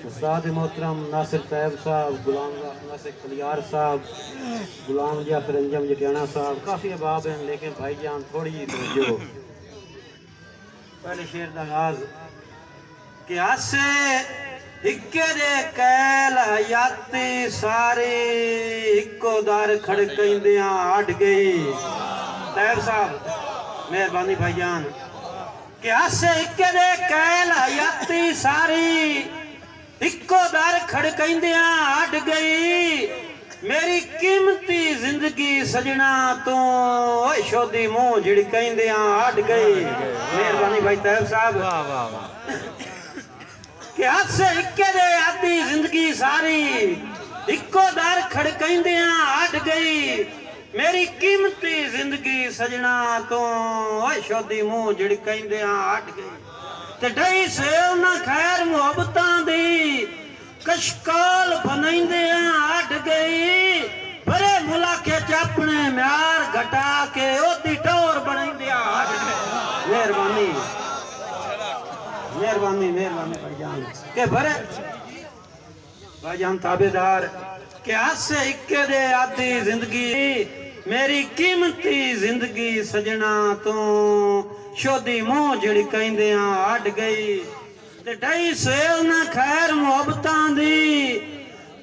उस्ताद मोहतरम नासिर तैयब साहब, गुलाम नासिर कलियार साहब, गुलाम जाफर अंजम जटियाना साहब, काफ़ी अहबाब हैं, लेकिन भाईजान थोड़ी जी तवज्जो। पहले शेर दा आगाज कि आसे इक्के दे कैल याती सारे इक्को दर खड़कैंदियां हट गई। तैयब साहब मेहरबानी भाईजान कि आसे इक्के दे कैल याती सारी इक्को दर खड़कैंदियां हट गई। मेरी कीमती जिंदगी सजना तो शोदी मुंह झिड़कैंदियां हट गई। मेहरबानी भाई तैयब साहब। वाह वाह वाह। कि हाथ से इक्के दे आधी जिंदगी सारी इक्को दर खड़कैंदियां हट गई। मेरी कीमती जिंदगी सजना तो शोदी मुंह झिड़कैंदियां हट गई। ते डई से उन्हां खैर मुहब्बतां दी कशकाल बनैंदियां हट गई। बड़े मुलाके च अपने म्यार घटा के ओदी टोर बनैंदियां हट गई। मेहरबानी मेहरबानी मेहरबानी भाईजान के भरे भाईजान ताबेदार के हाथ से इक्के दे आधी जिंदगी मेरी कीमती जिंदगी सजना तो शोदी मुंह झिड़कैंदियां हट गई। ते ढाई से उन्हां खैर मुहब्बतां दी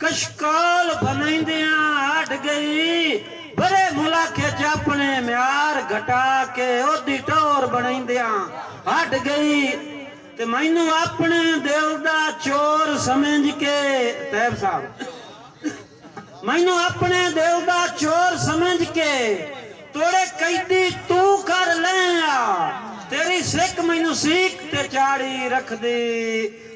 कशकाल बनैंदियां हट गई। बड़े मुलाके च अपने म्यार घटा के ओदी टोर बनैंदियां हट गई। ते मैनू अपने दिल दा चोर समझ के तैयब साहब मैनू अपने दिल दा चोर समझ के तोड़े कैदी तू कर ले आ। तेरी सिक मैनू सीख ते चाड़ी रख दी।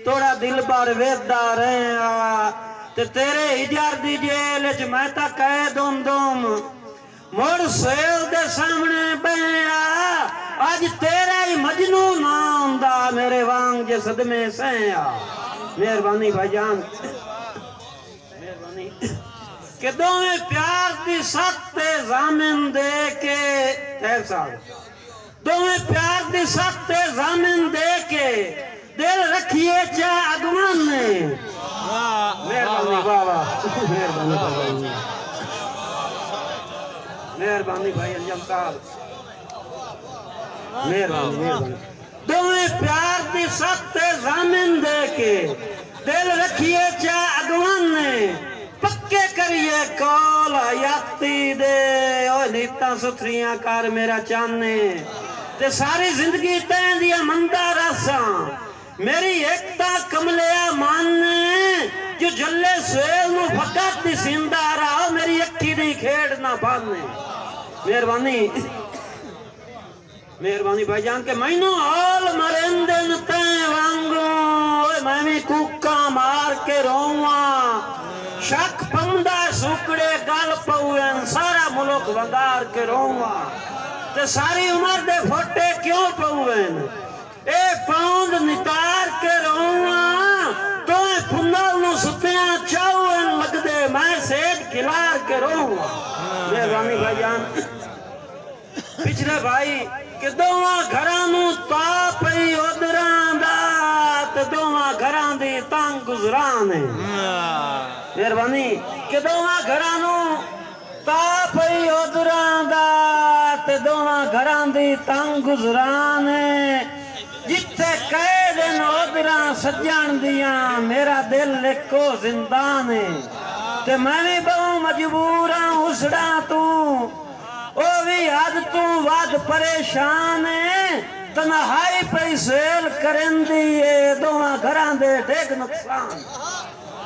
तोड़ा दिल बार वेदा रहा ते तेरे इजार दी जेल च मैं ता कैद दुम मुड़ सेल दे सामने बैया। आज तेरा ही मजनू नाम दा मेरे वांग जे सदमे सैया। मेहरबानी भाईजान मेहरबानी के दोवें प्यार दी सख्त जामिन दे के तैयब साहब दोवें प्यार दी सख्त जामिन दे के दिल रखिए चा अगवान ने। मेहरबानी बाबा मेहरबानी भाई मेहरबानी भाई अंजम साहब मेहरबानी मेहरबानी। दोवें प्यार दी सख्त जामिन दे के दिल रखिए चा अगवान ने। पक्के करिए कौल हयाती दे ओ नीता सुथरियां कर मेरा चाने। ते सारी जिंदगी तैं दिया मंदा रासा मेरी एकता कमलिया माने। जो जल्ले सेल नू फकत दी सिंदा रहा मेरी अखी दी खेड़ ना बाने। मेहरबानी मेहरबानी भाईजान के मैनू हाल मरेंदे न तैं वांगू मैं भी कूका मार के रोवा। शक पंदा सुकड़े गल पौन सारा मुल्क वंगार के रोवा। ते सारी उम्र दे फोटे क्यों पौन ए पौंद नितार के रोवा। तो फुन्नल नू सुतियां चावन लगदे मैं सेज खिलार के रोवा। मेहरबानी भाईजान पिछले भाई कि दोवां घरां नू ता पई उधरां दा ते दोवां घरां दी तंग गुजरां ने। मेहरबानी कि दोवां घरां नू ता पई उधरां दा ते दोवां घरां दी तंग गुजरां ने। जिथे कह दिन उधरां सज्जण दियां मेरा दिल एको जिंदा ने। ते मैं भी बहु मजबूर हां उसड़ा तू ओ भी हद तू वध परेशान है। तन्हाई पई सेल करेंदी है दोवां घरां दे डेग नुकसान।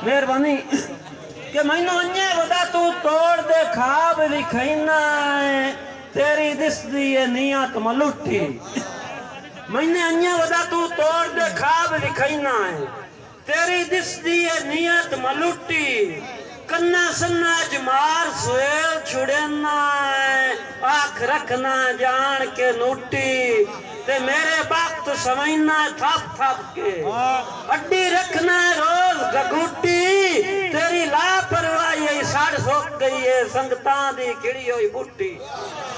मेहरबानी कि मैनू अन्ने वदा तू तोड़ दे खाब भी खैना है। तेरी दिसदी है नियत मलुठी मैंने अन्ने वदा तू तोड़ दे खाब भी खैना है। तेरी दिसदी है नियत मलुठी कन्ना सन्ना जमार सुएल छुड़ेना है। आख रखना जान के नूटी ते मेरे वक्त समझना थप थप के। अड्डी रखना रोज गगूटी तेरी लापरवाही सड़ सुक गई है संगतां दी खिड़ी हुई बूटी।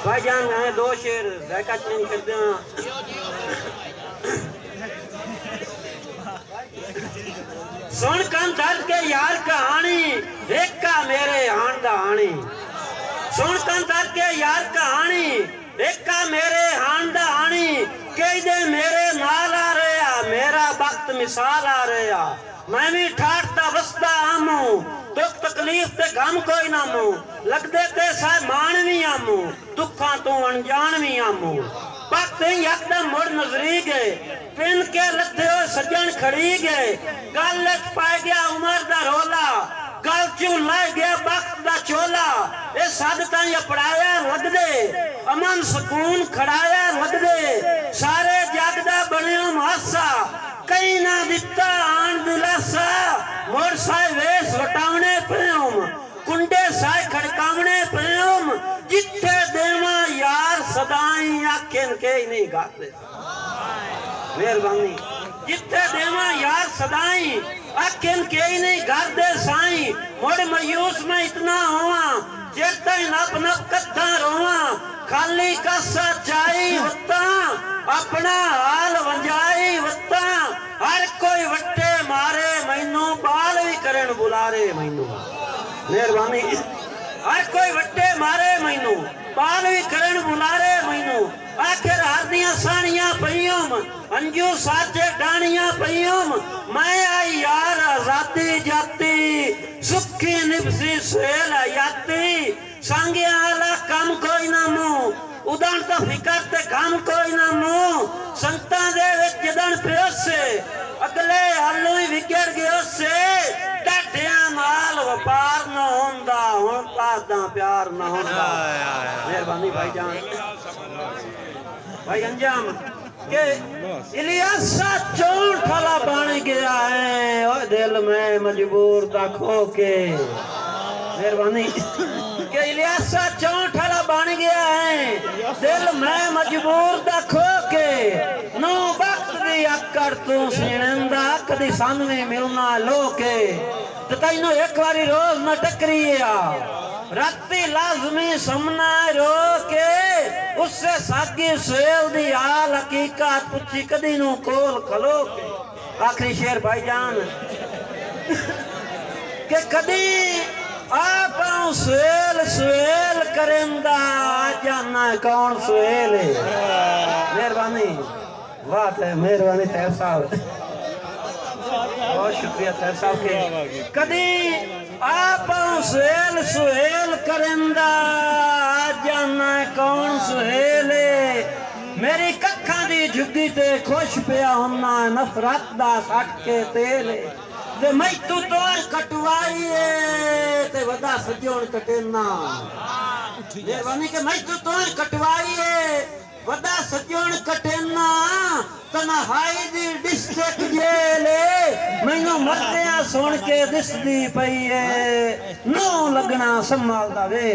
भाईजान मैं दो शेर दैका चेंज कर दिया। सुन कन दर्द के यार कहानी देखा मेरे हान दा हानी सुन कन दर्द के यार कहानी देखा मेरे हान दा हानी कई दे मेरे नाल आ रहा मेरा वक्त मिसाल आ रहा मैं भी ठाटता बसता आमू दुख तकलीफ ते गम कोई ना मू लगदे ते सा मान भी आमू दुखा तू अनजान भी आमू वक्त यकदम मुड़ नजरी गए पिन के लथे हो सज्जन खड़ी गए गल पाए गया उमर दा रोला गल चू लाई गया वक्त दा चोला ये सद ताई अपड़ाया लग दे अमन सुकून खड़ाया लग दे सारे जग दा बनियो हासा कई ना दिता आन दिलासा मोर साए वेश वटावने प्रेम कुंडे साए खड़कावने प्रेम जिथे देवा यार सदाई आखें के ही नहीं गाते मेहरबानी जिथे देवा यार सदाई आखें के ही नहीं गाते साई मोड़ मायूस में इतना हुआ जेता नप नप कथा रोवा खाली का सच्चाई वत्ता अपना हाल वंजाई वत्ता हर कोई वट्टे मारे मैनू बाल भी करन बुलारे मैनू मेहरबानी हर कोई वट्टे मारे मैनू बाल भी करन बुलारे मैनू आखिर हर दियां सानियां पईयोम अंजू साचे डानियां पईयोम मैं आई यार आजादी जाती सुखी निभसी सुहेल याती सांगिया आला कम कोई ना मुंह उदन तो फिकर ते काम कोई ना मुंह संतां दे विच जदन प्योसे अगले हालों ही विगड़ गयो से डाढिया नाल व्यापार न होंदा हुण तादा प्यार न होंदा मेहरबानी भाईजान भाई अंजाम के इलियासा चौंठला बन गया है ओ दिल में मजबूर दा खो के मेहरबानी के इलियासा चौंठला बन गया है दिल में मजबूर दा खो के नो वक्त दी अकड़ तू सीणंदा कदी सामने मिलना लोके ते तैनू एक बारी रोज न टकरिया राती लाजमी समना रो के उससे सागी सुहेल दी हाल हकीकत पुछी कदी नू कोल खलो के आखिरी शेर भाईजान के कदी आप सुहेल सुहेल करेंदा जाना कौन सुहेल है मेहरबानी बात है मेहरबानी तैयब साहब बहुत शुक्रिया तैयब साहब के कदी आप सुहेल सुहेल करेंदा जाना कौन सुहेल मेरी कखा दी झुग्गी ते खुश पिया होना नफरत दा सट के तेल ते मैं तू तोड़ कटवाई ते वदा सजोण कटेना मेहरबानी के मैं तू तोड़ कटवाई वदा सजोण कटेना तन्हाई दी डिस्ट्रिक्ट जेल मैनू मरदियां सुन के दिसदी पई नो लगना संभालदा वे